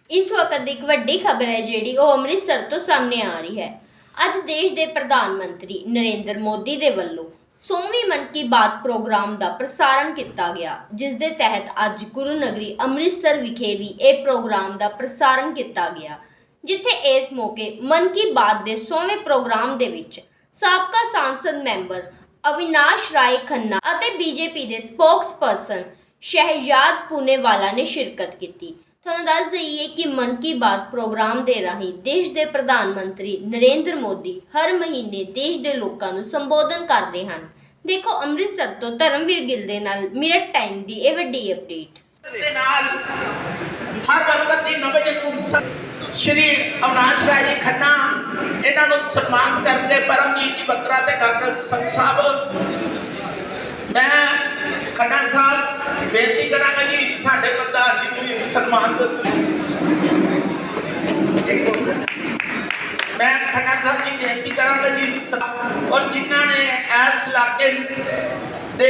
इस वक्त एक वड्डी खबर है ਜਿਹੜੀ ਉਹ ਅੰਮ੍ਰਿਤਸਰ ਤੋਂ ਸਾਹਮਣੇ ਆ ਰਹੀ ਹੈ। ਅੱਜ ਦੇਸ਼ ਦੇ ਪ੍ਰਧਾਨ ਮੰਤਰੀ ਨਰਿੰਦਰ ਮੋਦੀ ਦੇ ਵੱਲੋਂ 100ਵੀਂ ਮਨ ਕੀ ਬਾਤ ਪ੍ਰੋਗਰਾਮ ਦਾ ਪ੍ਰਸਾਰਣ ਕੀਤਾ ਗਿਆ, ਜਿਸ ਦੇ ਤਹਿਤ ਅੱਜ ਗੁਰੂ ਨਗਰੀ ਅੰਮ੍ਰਿਤਸਰ ਵਿਖੇ ਵੀ ਇਹ ਪ੍ਰੋਗਰਾਮ ਦਾ ਪ੍ਰਸਾਰਣ ਕੀਤਾ ਗਿਆ, ਜਿੱਥੇ ਇਸ ਮੌਕੇ ਮਨ ਕੀ ਬਾਤ ਦੇ 100ਵੇਂ ਪ੍ਰੋਗਰਾਮ ਦੇ ਵਿੱਚ ਸਾਬਕਾ ਸੰਸਦ ਮੈਂਬਰ ਅਵਿਨਾਸ਼ ਰਾਏ ਖੰਨਾ ਅਤੇ ਬੀਜੇਪੀ ਦੇ ਸਪੋਕਸਪਰਸਨ ਸ਼ਹਿਜਾਦ ਪੂਨੇਵਾਲਾ ਨੇ ਸ਼ਿਰਕਤ ਕੀਤੀ। ਤੁਹਾਨੂੰ ਦੱਸ ਦਈਏ ਕਿ ਮਨ ਕੀ ਬਾਤ ਪ੍ਰੋਗਰਾਮ ਦੇ ਰਾਹੀਂ ਦੇਸ਼ ਦੇ ਪ੍ਰਧਾਨ ਮੰਤਰੀ ਨਰਿੰਦਰ ਮੋਦੀ ਹਰ ਮਹੀਨੇ ਦੇਸ਼ ਦੇ ਲੋਕਾਂ ਨੂੰ ਸੰਬੋਧਨ ਕਰਦੇ ਹਨ। ਦੇਖੋ ਅੰਮ੍ਰਿਤਸਰ ਤੋਂ ਧਰਮਵੀਰ ਗਿੱਲ ਦੇ ਨਾਲ ਮਿਰਰ ਟਾਈਮ ਦੀ ਇਹ ਵੱਡੀ ਅਪਡੇਟ। ਦੇ ਨਾਲ ਹਰ ਵਰਕਰ ਦੀ ਨਵਜਨ ਨੂੰ ਸ਼੍ਰੀ ਅਵਿਨਾਸ਼ ਰਾਏ ਜੀ ਖੰਨਾ ਇਹਨਾਂ ਨੂੰ ਸਨਮਾਨਿਤ ਕਰਨਗੇ। ਪਰਮਜੀਤ ਜੀ ਬੱਤਰਾ ਤੇ ਡਾਕਟਰ ਸੰਤ ਸਾਹਿਬ, ਮੈਂ ਖੰਨਾ ਸਾਹਿਬ ਬੇਨਤੀ ਕਰਾਂਗਾ ਜੀ ਸਾਡੇ ਪ੍ਰਧਾਨ ਜੀ ਨੂੰ ਸਨਮਾਨਿਤ। मैं खन्ना साहब जी बेनती करांगा जी और जिन्होंने इस इलाके दे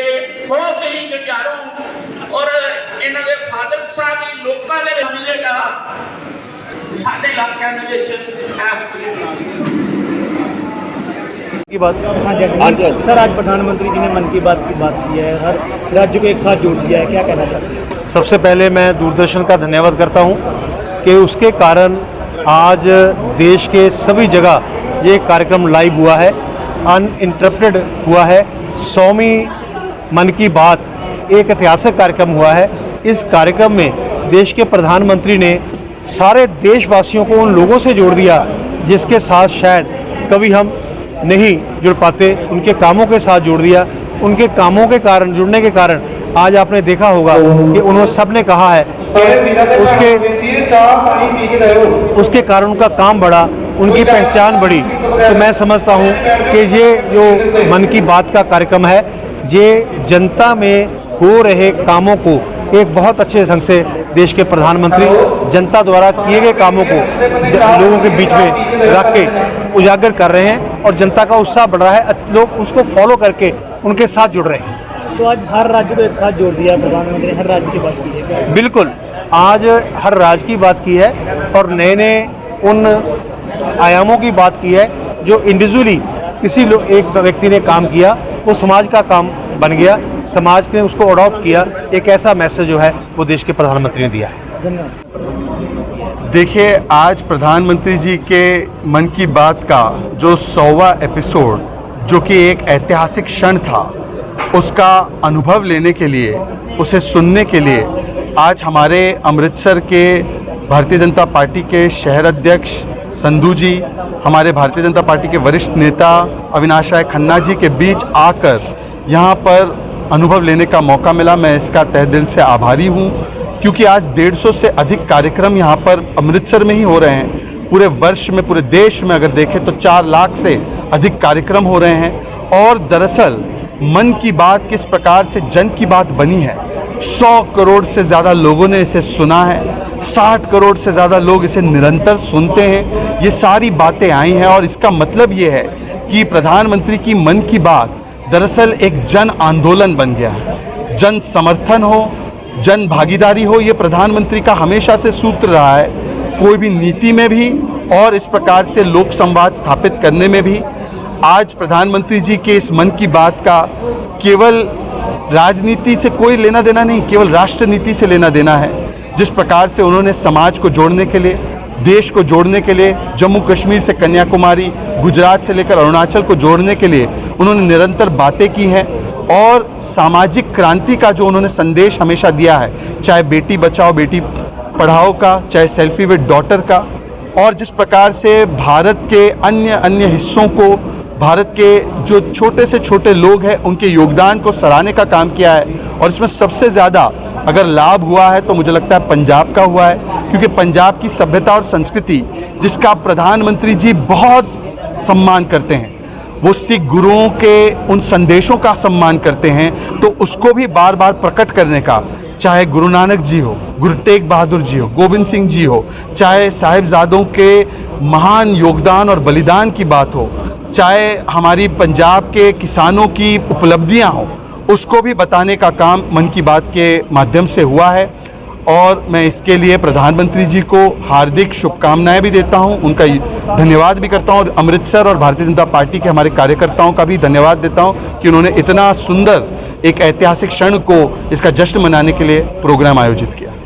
बहुत ही जुझारू और इन्हां दे फादर साहब भी लोकां दे विच मिलेगा साडे इलाकिਆਂ ਦੇ ਵਿੱਚ की बात। हाँ जी सर, आज प्रधानमंत्री जी ने मन की बात की है, हर राज्य को एक साथ जोड़ दिया है, क्या कहना चाहते हैं? सबसे पहले मैं दूरदर्शन का धन्यवाद करता हूँ कि उसके कारण आज देश के सभी जगह ये कार्यक्रम लाइव हुआ है, अनइंटरप्टेड हुआ है। 100वीं मन की बात एक ऐतिहासिक कार्यक्रम हुआ है। इस कार्यक्रम में देश के प्रधानमंत्री ने सारे देशवासियों को उन लोगों से जोड़ दिया जिसके साथ शायद कभी हम नहीं जुड़ पाते, उनके कामों के साथ जोड़ दिया। उनके कामों के कारण, जुड़ने के कारण आज आपने देखा होगा कि उन्होंने सब ने कहा है कि उसके कारण उनका काम बढ़ा, उनकी पहचान बढ़ी। तो मैं समझता हूँ कि ये जो मन की बात का कार्यक्रम है, ये जनता में हो रहे कामों को एक बहुत अच्छे ढंग से देश के प्रधानमंत्री जनता द्वारा किए गए कामों को लोगों के बीच में रख के उजागर कर रहे हैं और जनता का उत्साह बढ़ रहा है, लोग उसको फॉलो करके उनके साथ जुड़ रहे हैं। तो आज हर राज्य को एक साथ जोड़ दिया है प्रधानमंत्री, हर राज्य की बात की है। बिल्कुल, आज हर राज्य की बात की है और नए नए उन आयामों की बात की है जो इंडिविजुअली किसी एक व्यक्ति ने काम किया, वो समाज का काम बन गया, समाज ने उसको अडॉप्ट किया। एक ऐसा मैसेज जो है वो देश के प्रधानमंत्री ने दिया है। धन्यवाद। देखिए, आज प्रधानमंत्री जी के मन की बात का जो 100वां एपिसोड, जो कि एक ऐतिहासिक क्षण था, उसका अनुभव लेने के लिए, उसे सुनने के लिए आज हमारे अमृतसर के भारतीय जनता पार्टी के शहर अध्यक्ष संधू जी, हमारे भारतीय जनता पार्टी के वरिष्ठ नेता अविनाश राय खन्ना जी के बीच आकर यहाँ पर अनुभव लेने का मौका मिला। मैं इसका तहे दिल से आभारी हूँ, क्योंकि आज 150 से अधिक कार्यक्रम यहाँ पर अमृतसर में ही हो रहे हैं। पूरे वर्ष में, पूरे देश में अगर देखें तो 4 लाख से अधिक कार्यक्रम हो रहे हैं। और दरअसल मन की बात किस प्रकार से जन की बात बनी है, 100 करोड़ से ज़्यादा लोगों ने इसे सुना है, 60 करोड़ से ज़्यादा लोग इसे निरंतर सुनते हैं। ये सारी बातें आई हैं और इसका मतलब ये है कि प्रधानमंत्री की मन की बात दरअसल एक जन आंदोलन बन गया है। जन समर्थन हो, जन भागीदारी हो, ये प्रधानमंत्री का हमेशा से सूत्र रहा है, कोई भी नीति में भी और इस प्रकार से लोक संवाद स्थापित करने में भी। आज प्रधानमंत्री जी के इस मन की बात का केवल राजनीति से कोई लेना देना नहीं, केवल राष्ट्र नीति से लेना देना है। जिस प्रकार से उन्होंने समाज को जोड़ने के लिए, देश को जोड़ने के लिए, जम्मू कश्मीर से कन्याकुमारी, गुजरात से लेकर अरुणाचल को जोड़ने के लिए उन्होंने निरंतर बातें की हैं और सामाजिक क्रांति का जो उन्होंने संदेश हमेशा दिया है, चाहे बेटी बचाओ बेटी पढ़ाओ का, चाहे सेल्फी विद डॉटर का, और जिस प्रकार से भारत के अन्य हिस्सों को, भारत के जो छोटे से छोटे लोग हैं, उनके योगदान को सराहने का काम किया है। और इसमें सबसे ज़्यादा अगर लाभ हुआ है तो मुझे लगता है पंजाब का हुआ है, क्योंकि पंजाब की सभ्यता और संस्कृति जिसका प्रधानमंत्री जी बहुत सम्मान करते हैं, वो सिख गुरुओं के उन संदेशों का सम्मान करते हैं, तो उसको भी बार बार प्रकट करने का, चाहे गुरु नानक जी हो, गुरु तेग बहादुर जी हो, गोविंद सिंह जी हो, चाहे साहिबजादों के महान योगदान और बलिदान की बात हो, चाहे हमारी पंजाब के किसानों की उपलब्धियां हो, उसको भी बताने का काम मन की बात के माध्यम से हुआ है। और मैं इसके लिए प्रधानमंत्री जी को हार्दिक शुभकामनाएं भी देता हूं, उनका धन्यवाद भी करता हूं और अमृतसर और भारतीय जनता पार्टी के हमारे कार्यकर्ताओं का भी धन्यवाद देता हूं कि उन्होंने इतना सुंदर एक ऐतिहासिक क्षण को इसका जश्न मनाने के लिए प्रोग्राम आयोजित किया।